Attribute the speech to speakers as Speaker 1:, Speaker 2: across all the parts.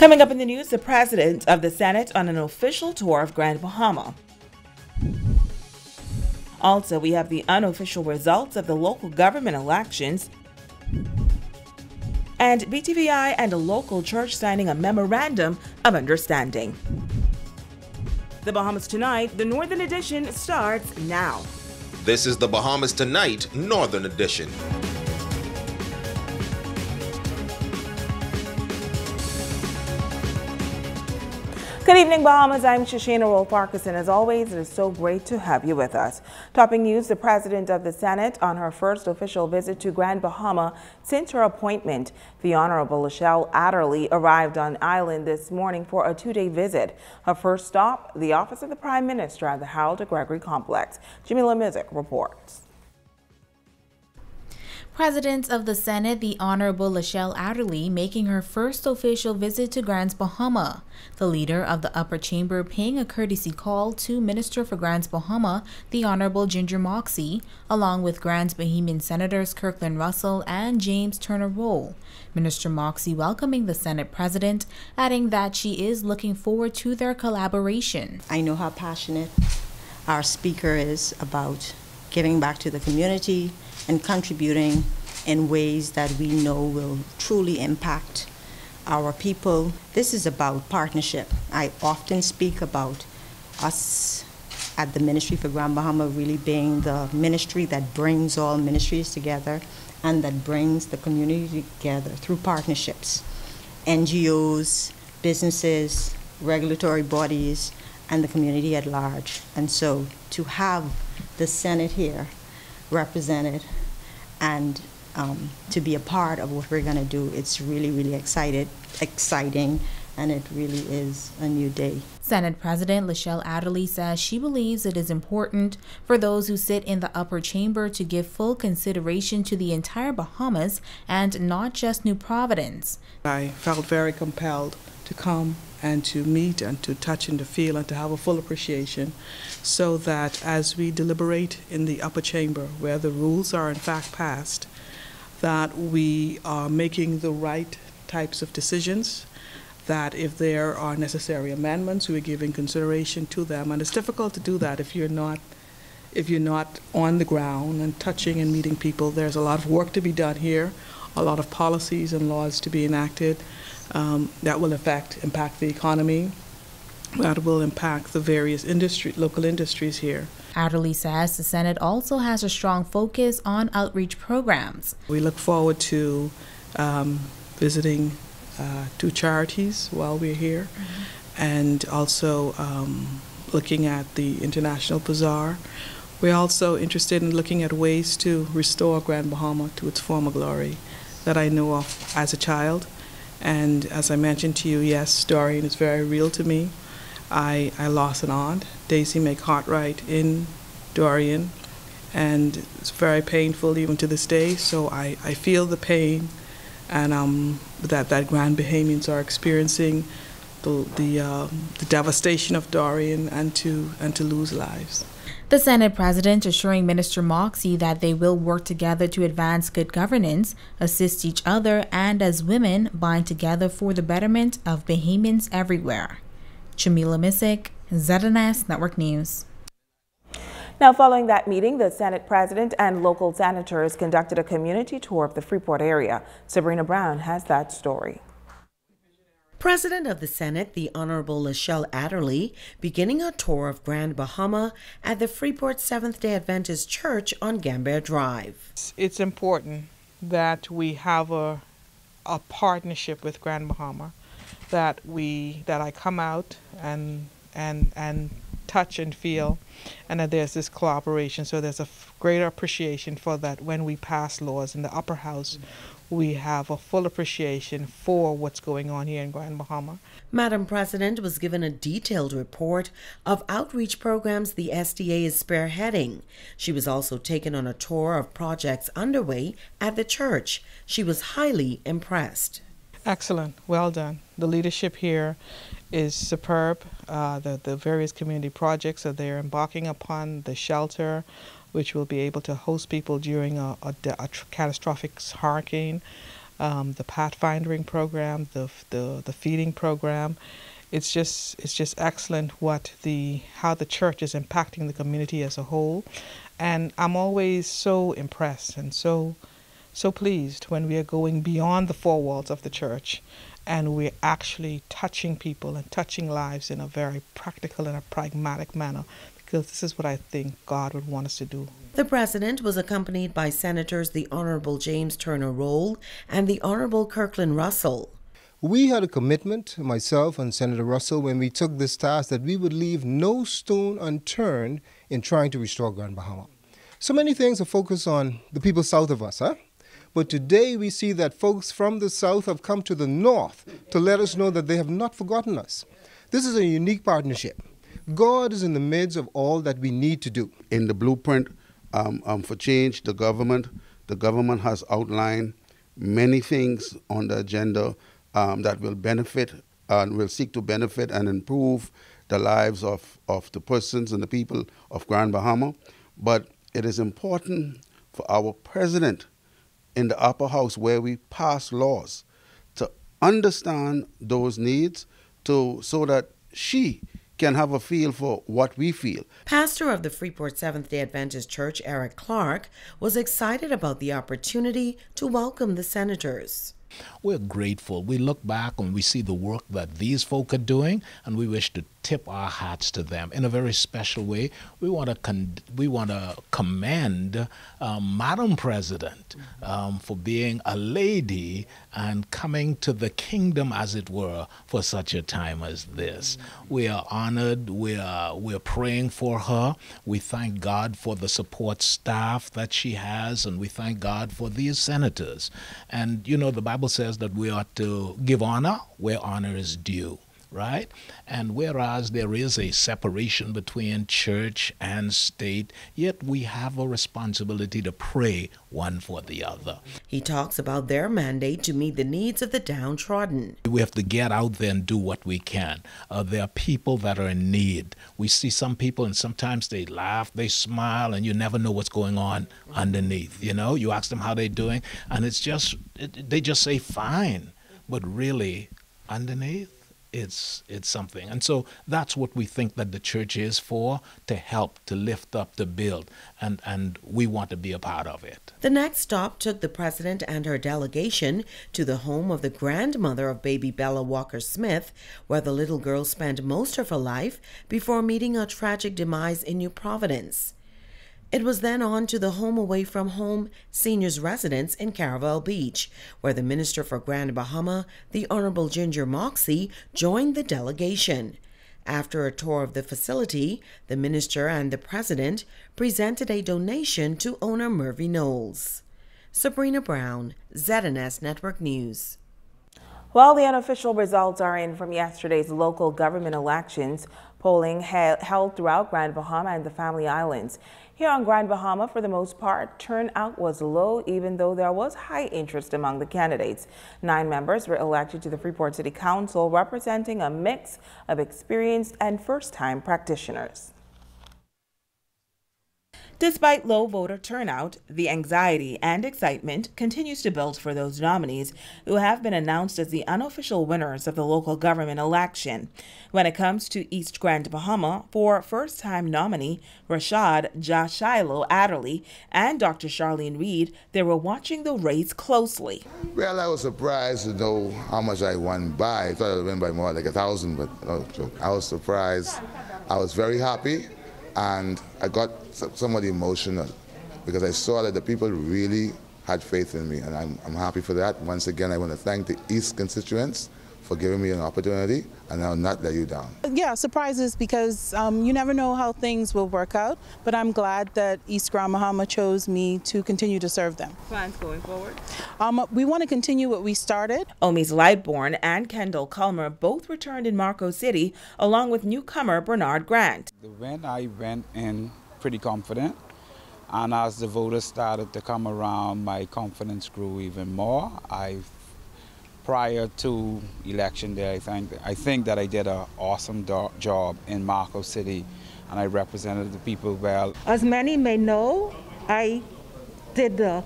Speaker 1: Coming up in the news, the President of the Senate on an official tour of Grand Bahama. Also, we have the unofficial results of the local government elections, and BTVI and a local church signing a memorandum of understanding. The Bahamas Tonight, the Northern Edition, starts now.
Speaker 2: This is the Bahamas Tonight, Northern Edition.
Speaker 1: Good evening, Bahamas. I'm Shoshana Roll-Farkas, and as always, it is so great to have you with us. Topping news, the President of the Senate on her first official visit to Grand Bahama since her appointment. The Honorable Michelle Adderley arrived on island this morning for a two-day visit. Her first stop, the Office of the Prime Minister at the Harold Gregory Complex. Jamila Mizik reports.
Speaker 3: President of the Senate, the Honorable Michelle Adderley, making her first official visit to Grand Bahama. The leader of the upper chamber paying a courtesy call to Minister for Grand Bahama, the Honorable Ginger Moxie, along with Grand Bahamian Senators Kirkland Russell and James Turner Roll. Minister Moxie welcoming the Senate President, adding that she is looking forward to their collaboration.
Speaker 4: I know how passionate our speaker is about giving back to the community and contributing in ways that we know will truly impact our people. This is about partnership. I often speak about us at the Ministry for Grand Bahama really being the ministry that brings all ministries together and that brings the community together through partnerships. NGOs, businesses, regulatory bodies, and the community at large. And so to have the Senate here represented and to be a part of what we're going to do, it's really exciting, and it really is a new day.
Speaker 3: Senate President Michelle Adderley says she believes it is important for those who sit in the upper chamber to give full consideration to the entire Bahamas and not just New Providence.
Speaker 5: I felt very compelled to come and to meet and to touch and to feel and to have a full appreciation, so that as we deliberate in the upper chamber where the rules are in fact passed, that we are making the right types of decisions, that if there are necessary amendments, we're giving consideration to them. And it's difficult to do that if you're not on the ground and touching and meeting people. There's a lot of work to be done here, a lot of policies and laws to be enacted that will impact the economy, that will impact the various local industries here.
Speaker 3: Adderley says the Senate also has a strong focus on outreach programs.
Speaker 5: We look forward to visiting two charities while we're here, and also looking at the International Bazaar. We're also interested in looking at ways to restore Grand Bahama to its former glory that I know of as a child. And as I mentioned to you, yes, Dorian is very real to me. I lost an aunt, Daisy McCartwright, in Dorian, and it's very painful even to this day. So I feel the pain and that Grand Bahamians are experiencing, the devastation of Dorian, and to lose lives.
Speaker 3: The Senate President assuring Minister Moxie that they will work together to advance good governance, assist each other, and as women bind together for the betterment of Bahamians everywhere. Jamila Mizik, ZNS Network News.
Speaker 1: Now, following that meeting, the Senate President and local senators conducted a community tour of the Freeport area. Sabrina Brown has that story.
Speaker 6: President of the Senate, the Honorable Michelle Adderley, beginning a tour of Grand Bahama at the Freeport Seventh-day Adventist Church on Gambia Drive.
Speaker 5: It's important that we have a partnership with Grand Bahama, that I come out and touch and feel, and that there's this collaboration. So there's a greater appreciation for that when we pass laws in the upper house. We have a full appreciation for what's going on here in Grand Bahama.
Speaker 6: Madam President was given a detailed report of outreach programs the SDA is spearheading. She was also taken on a tour of projects underway at the church. She was highly impressed.
Speaker 5: Excellent. Well done. The leadership here is superb. The various community projects that they're embarking upon, the shelter, which will be able to host people during a catastrophic hurricane, the pathfinding program, the feeding program. It's just excellent how the church is impacting the community as a whole, and I'm always so impressed and so pleased when we are going beyond the four walls of the church and we're actually touching people and touching lives in a very practical and a pragmatic manner, because this is what I think God would want us to do.
Speaker 6: The president was accompanied by Senators the Honorable James Turner Roll and the Honorable Kirkland Russell.
Speaker 7: We had a commitment, myself and Senator Russell, when we took this task, that we would leave no stone unturned in trying to restore Grand Bahama. So many things are focused on the people south of us, huh? But today we see that folks from the south have come to the north to let us know that they have not forgotten us. This is a unique partnership. God is in the midst of all that we need to do.
Speaker 8: In the blueprint for change, the government has outlined many things on the agenda that will benefit and will seek to benefit and improve the lives of the persons and the people of Grand Bahama. But it is important for our president in the upper house, where we pass laws, to understand those needs so that she can have a feel for what we feel.
Speaker 6: Pastor of the Freeport Seventh-day Adventist Church, Eric Clark, was excited about the opportunity to welcome the senators.
Speaker 9: We're grateful. We look back and we see the work that these folk are doing, and we wish to tip our hats to them in a very special way. We want to commend Madam President for being a lady and coming to the kingdom, as it were, for such a time as this. We are honored. We're praying for her. We thank God for the support staff that she has, and we thank God for these senators. And you know, the Bible says that we ought to give honor where honor is due, right? And whereas there is a separation between church and state, yet we have a responsibility to pray one for the other.
Speaker 6: He talks about their mandate to meet the needs of the downtrodden.
Speaker 9: We have to get out there and do what we can. There are people that are in need. We see some people, and sometimes they laugh, they smile, and you never know what's going on underneath. You know, you ask them how they're doing, and they just say fine, but really underneath, it's something. And so that's what we think that the church is for, to help, to lift up, to build, and we want to be a part of it.
Speaker 6: The next stop took the president and her delegation to the home of the grandmother of baby Bella Walker Smith, where the little girl spent most of her life before meeting a tragic demise in New Providence. It was then on to the Home Away from Home seniors residence in Caravel Beach, where the Minister for Grand Bahama, the Honorable Ginger Moxie, joined the delegation. After a tour of the facility, the minister and the president presented a donation to owner Murphy Knowles. Sabrina Brown, ZNS Network News.
Speaker 1: Well, the unofficial results are in from yesterday's local government elections. Polling held throughout Grand Bahama and the Family Islands. Here on Grand Bahama, for the most part, turnout was low, even though there was high interest among the candidates. 9 members were elected to the Freeport City Council, representing a mix of experienced and first-time practitioners. Despite low voter turnout, the anxiety and excitement continues to build for those nominees who have been announced as the unofficial winners of the local government election. When it comes to East Grand Bahama, for first-time nominee Rashad Joshilo Adderley and Dr. Charlene Reed, they were watching the race closely.
Speaker 10: Well, I was surprised to know how much I won by. I thought I would win by more, like 1,000, but I was surprised. I was very happy. And I got somewhat emotional because I saw that the people really had faith in me, and I'm happy for that. Once again, I want to thank the East constituents for giving me an opportunity, and I'll not let you down.
Speaker 11: Yeah, surprises, because you never know how things will work out, but I'm glad that East Grand Bahama chose me to continue to serve them.
Speaker 1: Plans going forward?
Speaker 11: We want to continue what we started.
Speaker 1: Omis Lightbourne and Kendall Culmer both returned in Marco City, along with newcomer Bernard Grant.
Speaker 12: The win, I went in pretty confident, and as the voters started to come around, my confidence grew even more. Prior to election day, I think that I did an awesome job in Marco City, and I represented the people well.
Speaker 13: As many may know, I did the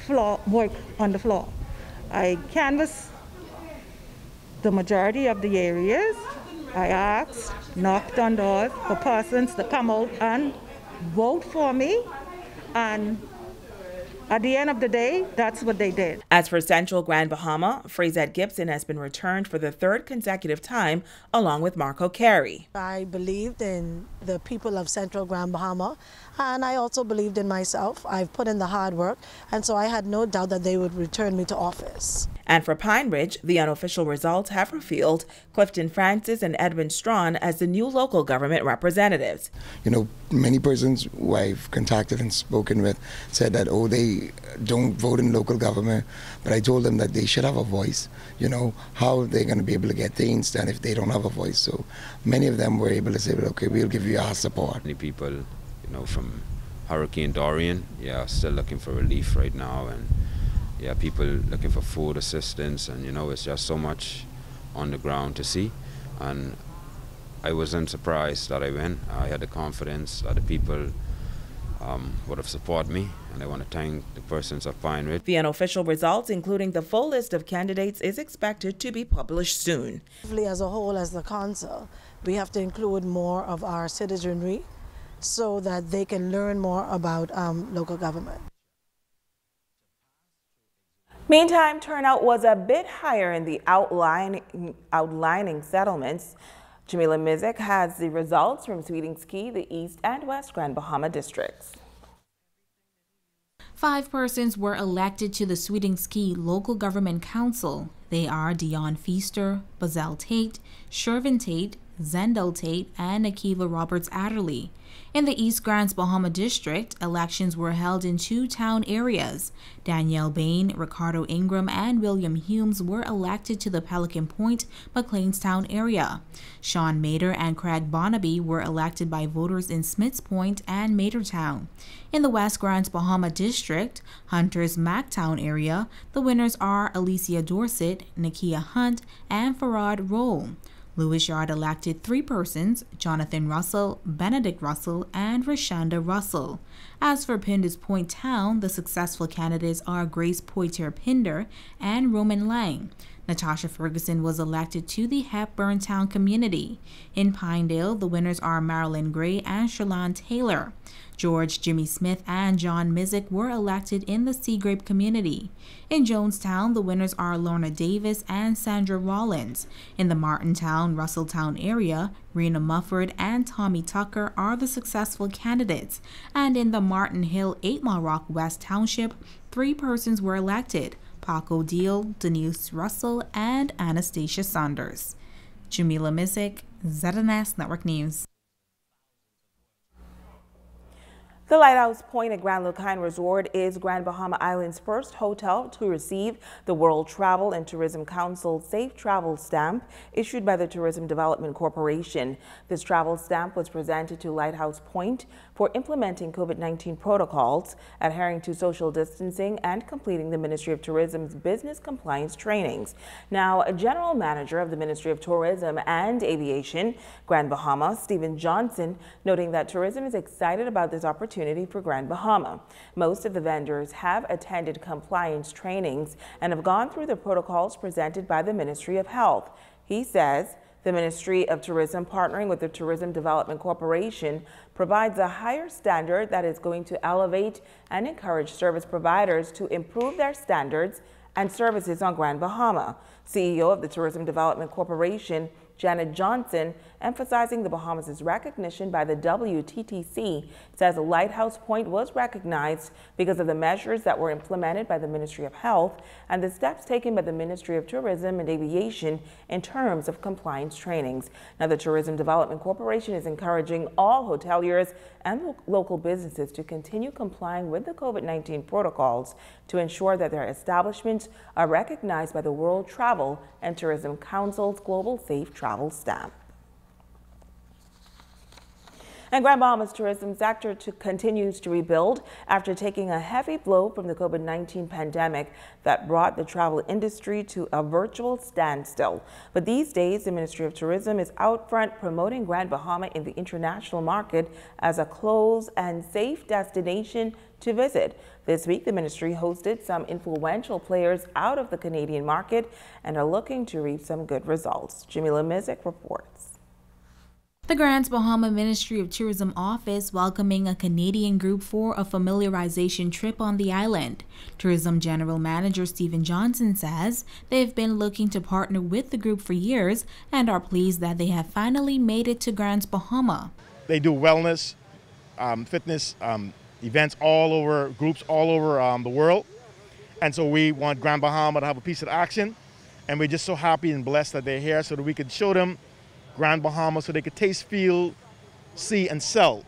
Speaker 13: floor work on the floor. I canvassed the majority of the areas. I asked, knocked on doors for persons to come out and vote for me, and at the end of the day, that's what they did.
Speaker 1: As for Central Grand Bahama, Frazette Gibson has been returned for the third consecutive time, along with Marco Carey.
Speaker 14: I believed in the people of Central Grand Bahama, and I also believed in myself. I've put in the hard work, and so I had no doubt that they would return me to office.
Speaker 1: And for Pine Ridge, the unofficial results have revealed Clifton Francis and Edwin Strawn as the new local government representatives.
Speaker 15: You know, many persons who I've contacted and spoken with said that, oh, they don't vote in local government, but I told them that they should have a voice. You know, how are they going to be able to get things done if they don't have a voice? So many of them were able to say, well, okay, we'll give you our support.
Speaker 16: Many people, you know, from Hurricane Dorian, still looking for relief right now, and people looking for food assistance, and you know, it's just so much on the ground to see. And I wasn't surprised that I went. I had the confidence that the people would have supported me, and I want to thank the persons of Pine Ridge.
Speaker 1: The unofficial results, including the full list of candidates, is expected to be published soon.
Speaker 14: As a whole, as the council, we have to include more of our citizenry so that they can learn more about local government.
Speaker 1: Meantime, turnout was a bit higher in the outlining settlements. Jamila Mizik has the results from Sweetings Key, the East and West Grand Bahama districts.
Speaker 3: 5 persons were elected to the Sweetings Key Local Government Council. They are Dion Feaster, Bazell Tate, Shervin Tate, Zendel Tate, and Akiva Roberts Adderley. In the East Grand Bahama District, elections were held in 2 town areas. Danielle Bain, Ricardo Ingram, and William Humes were elected to the Pelican Point, McLeanstown area. Sean Mader and Craig Bonnaby were elected by voters in Smiths Point and Madertown. In the West Grand Bahama District, Hunter's Mactown area, the winners are Alicia Dorset, Nakia Hunt, and Farad Roll. Lewis Yard elected 3 persons, Jonathan Russell, Benedict Russell, and Rashonda Russell. As for Pinder's Point Town, the successful candidates are Grace Poitier-Pinder and Roman Laing. Natasha Ferguson was elected to the Hepburn Town community. In Pinedale, the winners are Marilyn Gray and Shalon Taylor. George Jimmy Smith and John Mizik were elected in the Seagrape community. In Jonestown, the winners are Lorna Davis and Sandra Rollins. In the Martintown, Russelltown area, Rena Mufford and Tommy Tucker are the successful candidates. And in the Martin Hill 8 Mile Rock West Township, 3 persons were elected: Paco Deal, Denise Russell, and Anastasia Saunders. Jamila Mizik, ZNS Network News.
Speaker 1: The Lighthouse Point at Grand Lucine Resort is Grand Bahama Island's first hotel to receive the World Travel and Tourism Council Safe Travel Stamp issued by the Tourism Development Corporation. This travel stamp was presented to Lighthouse Point for implementing COVID-19 protocols, adhering to social distancing, and completing the Ministry of Tourism's business compliance trainings. Now, a General Manager of the Ministry of Tourism and Aviation, Grand Bahama, Stephen Johnson, noting that tourism is excited about this opportunity for Grand Bahama. Most of the vendors have attended compliance trainings and have gone through the protocols presented by the Ministry of Health. He says the Ministry of Tourism, partnering with the Tourism Development Corporation, provides a higher standard that is going to elevate and encourage service providers to improve their standards and services on Grand Bahama. CEO of the Tourism Development Corporation, Janet Johnson, emphasizing the Bahamas' recognition by the WTTC, says Lighthouse Point was recognized because of the measures that were implemented by the Ministry of Health and the steps taken by the Ministry of Tourism and Aviation in terms of compliance trainings. Now, the Tourism Development Corporation is encouraging all hoteliers and local businesses to continue complying with the COVID-19 protocols to ensure that their establishments are recognized by the World Travel and Tourism Council's Global Safe Travel Stamp. And Grand Bahamas tourism sector continues to rebuild after taking a heavy blow from the COVID-19 pandemic that brought the travel industry to a virtual standstill. But these days, the Ministry of Tourism is out front promoting Grand Bahama in the international market as a close and safe destination to visit. This week, the ministry hosted some influential players out of the Canadian market and are looking to reap some good results. Jamila Mizik reports.
Speaker 3: The Grand Bahama Ministry of Tourism office welcoming a Canadian group for a familiarization trip on the island. Tourism General Manager Stephen Johnson says they've been looking to partner with the group for years and are pleased that they have finally made it to Grand Bahama.
Speaker 17: They do wellness, fitness events all over, groups all over the world. And so we want Grand Bahama to have a piece of action. And we're just so happy and blessed that they're here so that we could show them Grand Bahama so they could taste, feel, see, and sell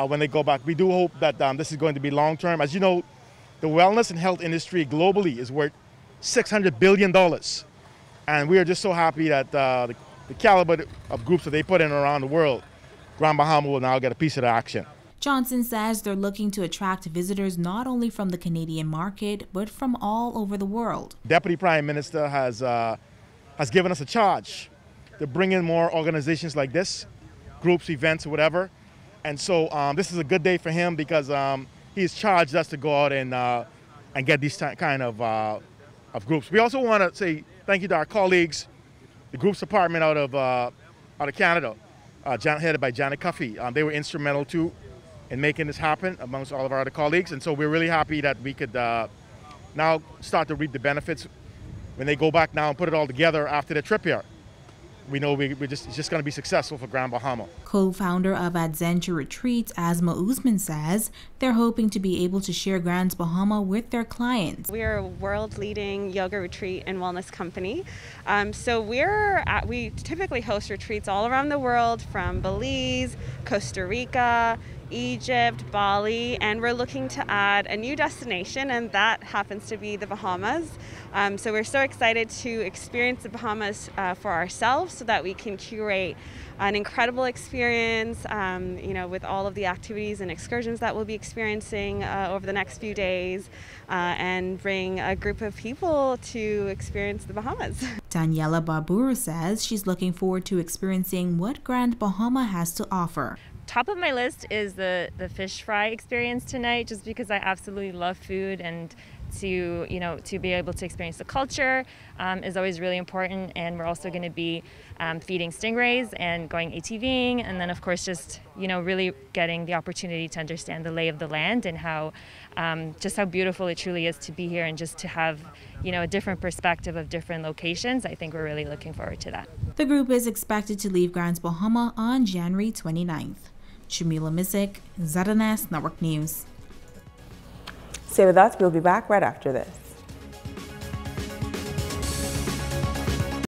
Speaker 17: when they go back. We do hope that this is going to be long-term. As you know, the wellness and health industry globally is worth $600 billion. And we are just so happy that the caliber of groups that they put in around the world, Grand Bahama will now get a piece of the action.
Speaker 3: Johnson says they're looking to attract visitors not only from the Canadian market, but from all over the world.
Speaker 17: Deputy Prime Minister has given us a charge to bring in more organizations like this, groups, events, or whatever. And so this is a good day for him because he's charged us to go out and get these kind of groups. We also want to say thank you to our colleagues, the groups department out of Canada, headed by Janet Cuffey. They were instrumental too in making this happen amongst all of our other colleagues. And so we're really happy that we could now start to reap the benefits when they go back now and put it all together after their trip here. We know it's just going to be successful for Grand Bahama.
Speaker 3: Co-founder of Adventure Retreats, Asma Usman, says they're hoping to be able to share Grand Bahama with their clients.
Speaker 18: We are a world-leading yoga retreat and wellness company. So we typically host retreats all around the world, from Belize, Costa Rica, Egypt, Bali, and we're looking to add a new destination, and that happens to be the Bahamas. So we're so excited to experience the Bahamas for ourselves so that we can curate an incredible experience, with all of the activities and excursions that we'll be experiencing over the next few days, and bring a group of people to experience the Bahamas.
Speaker 3: Daniela Barburu says she's looking forward to experiencing what Grand Bahama has to offer.
Speaker 19: Top of my list is the fish fry experience tonight, just because I absolutely love food, and to be able to experience the culture is always really important. And we're also going to be feeding stingrays and going ATVing, and then of course just really getting the opportunity to understand the lay of the land and how just how beautiful it truly is to be here, and just to have a different perspective of different locations. I think we're really looking forward to that.
Speaker 3: The group is expected to leave Grand Bahama on January 29th. Jamila Mizik, ZNS Network News.
Speaker 1: Stay with us. We'll be back right after this.